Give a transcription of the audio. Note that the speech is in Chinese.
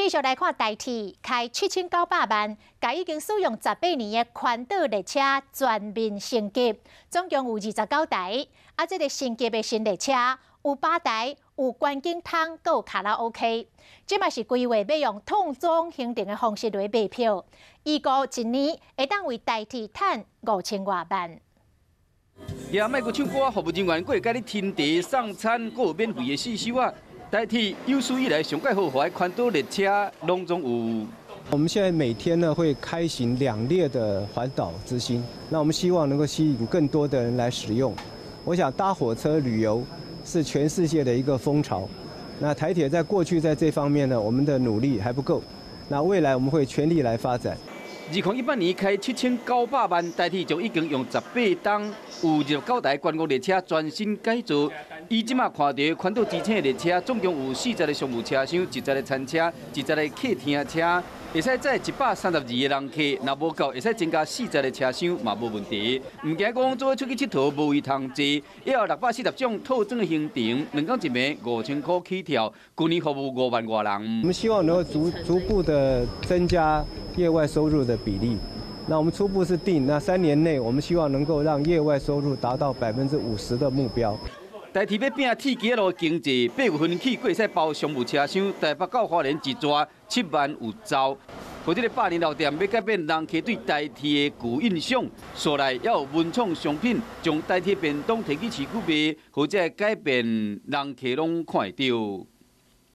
继续来看台铁开7900万，甲已经使用18年的环岛列车全面升级，总共有29台。这个升级的新列车有8台，有观景窗，阁有卡拉 OK。这嘛是规划要用通总行程的方式来卖票，预估一年会当为台铁赚5000多万。也卖阁唱歌，服务人员阁会甲你添茶送餐，阁有免费的试收啊。台铁有史以来上盖豪华的环岛列车，拢总有。我们现在每天呢会开行2列的环岛之星，那我们希望能够吸引更多的人来使用。我想搭火车旅游是全世界的一个风潮，那台铁在过去在这方面呢，我们的努力还不够，那未来我们会全力来发展。2018年开7900万，台铁将已经用18档有29台观光列车全新改造。伊即马看到环岛之星的列车，总共有40个商务车厢、10个餐车、10个客厅车，会使载132个人客。若无够，会使增加40个车厢嘛无问题。唔惊讲做出去佚佗无位通坐，也有640种套装的行程，2天1暝5000块起跳，去年服务5万多人。我们希望能够逐步的增加业外收入的比例。那我们初步是定，那3年内我们希望能够让业外收入达到50%的目标。台铁要拼铁轨路经济，8月份起，过会使包商务车厢，台北到花莲一抓7万有走。或者个百年老店要改变人客对台铁的旧印象，所来也有文创商品，将台铁便当提去市区卖，或者改变人客拢看会到。